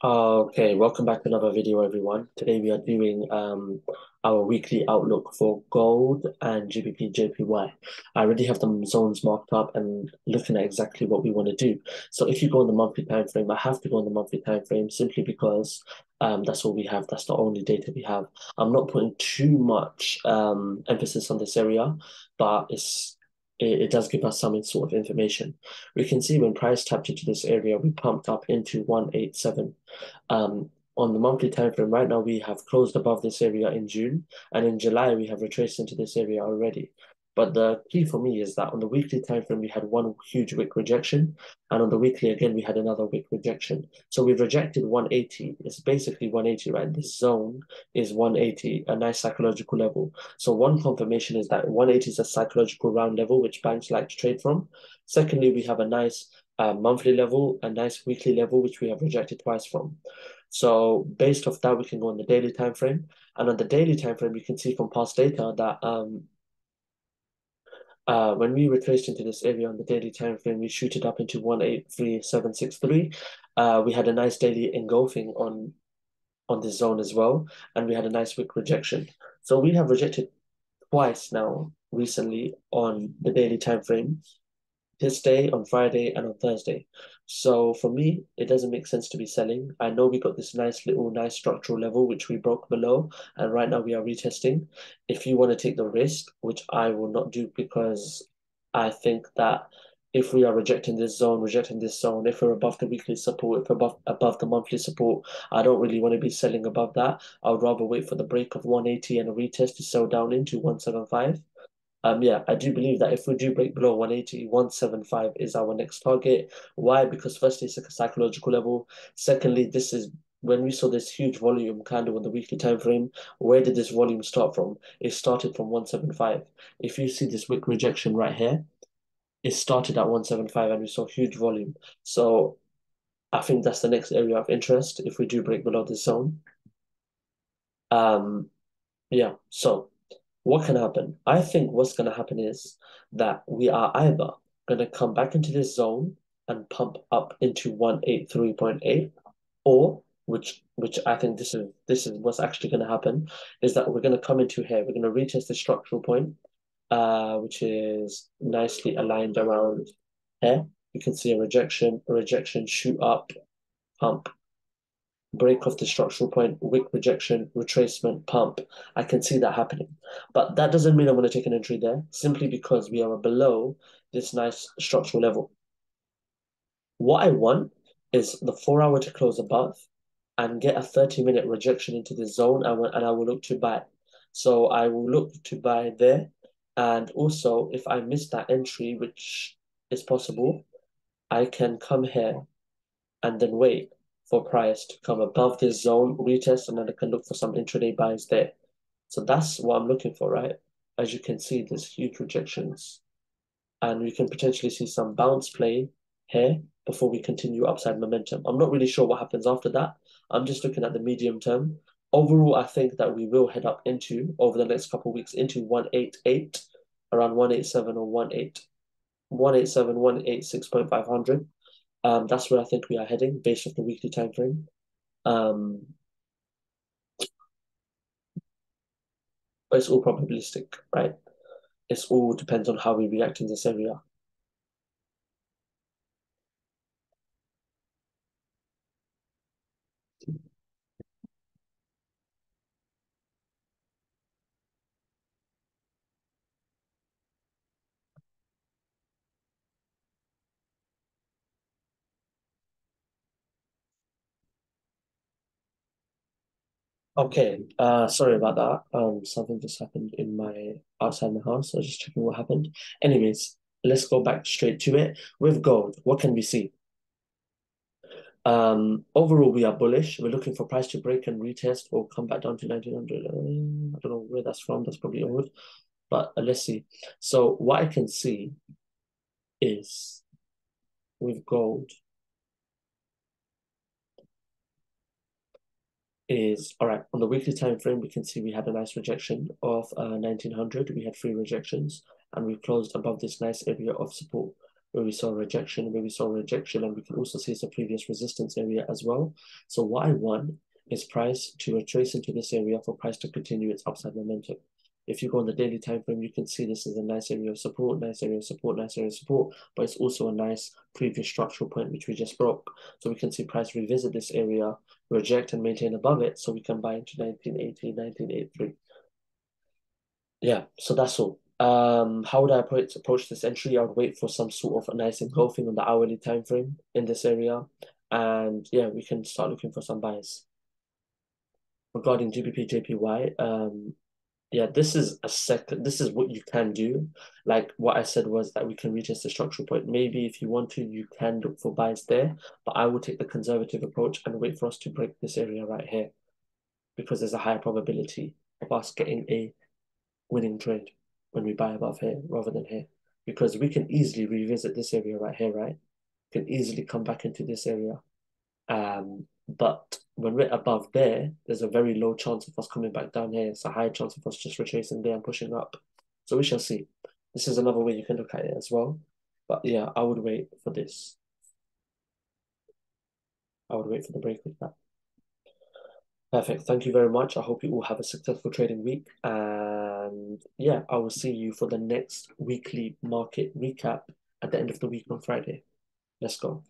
Okay, welcome back to another video, everyone. Today we are doing our weekly outlook for gold and GBPJPY. I already have the zones marked up and looking at exactly what we want to do. So if you go on the monthly time frame, I have to go on the monthly time frame simply because that's all we have. That's the only data we have. I'm not putting too much emphasis on this area, but it does give us some sort of information. We can see when price tapped into this area, we pumped up into 187. On the monthly time frame, right now we have closed above this area in June, and in July we have retraced into this area already. But the key for me is that on the weekly time frame we had one huge wick rejection, and on the weekly again we had another wick rejection. So we've rejected 180. It's basically 180, right? This zone is 180, a nice psychological level. So one confirmation is that 180 is a psychological round level which banks like to trade from. Secondly, we have a nice monthly level, a nice weekly level, which we have rejected twice from. So based off that, we can go on the daily time frame. And on the daily time frame, you can see from past data that when we retraced into this area on the daily time frame, we shoot it up into 183763. We had a nice daily engulfing on this zone as well, and we had a nice wick rejection. So we have rejected twice now recently on the daily time frame, this day, on Friday, and on Thursday. So for me, it doesn't make sense to be selling. I know we got this nice structural level, which we broke below, and right now we are retesting. If you want to take the risk, which I will not do because I think that if we are rejecting this zone, if we're above the weekly support, if we're above the monthly support, I don't really want to be selling above that. I would rather wait for the break of 180 and a retest to sell down into 175. Yeah, I do believe that if we do break below 180, 175 is our next target. Why? Because firstly, it's a psychological level. Secondly, this is when we saw this huge volume candle on the weekly time frame. Where did this volume start from? It started from 175. If you see this wick rejection right here, it started at 175 and we saw huge volume. So I think that's the next area of interest if we do break below this zone. Um, yeah, so what can happen? I think what's going to happen is that we are either going to come back into this zone and pump up into 183.8, or which I think this is what's actually going to happen, is that we're going to come into here. We're going to retest the structural point, which is nicely aligned around here. You can see a rejection, shoot up, pump, break of the structural point, wick rejection, retracement, pump. I can see that happening. But that doesn't mean I'm going to take an entry there, simply because we are below this nice structural level. What I want is the 4 hour to close above and get a 30-minute rejection into the zone, and I will look to buy. So I will look to buy there. And also, if I miss that entry, which is possible, I can come here and then wait for price to come above this zone, retest, and then I can look for some intraday buys there. So that's what I'm looking for, right? As you can see, there's huge rejections, and we can potentially see some bounce play here before we continue upside momentum. I'm not really sure what happens after that. I'm just looking at the medium term. Overall, I think that we will head up into, over the next couple of weeks, into 188, around 187 or 187, 186.500. That's where I think we are heading based off the weekly time frame. Um, but it's all probabilistic, right? It's all depends on how we react in this area. Okay, sorry about that. Something just happened in my outside my house. I was just checking what happened. Anyways, let's go back straight to it. With gold, what can we see? Overall, we are bullish. We're looking for price to break and retest or come back down to 1900. I don't know where that's from. That's probably old, but let's see. So what I can see is with gold is all right. On the weekly time frame, we can see we had a nice rejection of 1900. We had three rejections, and we closed above this nice area of support. where we saw rejection, and we can also see it's a previous resistance area as well. So what I want is price to retrace into this area for price to continue its upside momentum. If you go on the daily time frame, you can see this is a nice area of support, nice area of support, nice area of support, but it's also a nice previous structural point which we just broke. So we can see price revisit this area, reject and maintain above it, so we can buy into 1980, 1983. Yeah, so that's all. How would I approach this entry? I would wait for some sort of a nice engulfing on the hourly time frame in this area, and yeah, we can start looking for some buys. Regarding GBPJPY, yeah, this is a second. This is what you can do. Like what I said was that we can retest the structural point. Maybe if you want to, you can look for buys there, but I will take the conservative approach and wait for us to break this area right here because there's a higher probability of us getting a winning trade when we buy above here rather than here. Because we can easily revisit this area right here, right? We can easily come back into this area. But when we're above there, there's a very low chance of us coming back down here. It's a high chance of us just retracing there and pushing up. So we shall see. This is another way you can look at it as well. But yeah, I would wait for this. I would wait for the break with that. Perfect. Thank you very much. I hope you all have a successful trading week. And yeah, I will see you for the next weekly market recap at the end of the week on Friday. Let's go.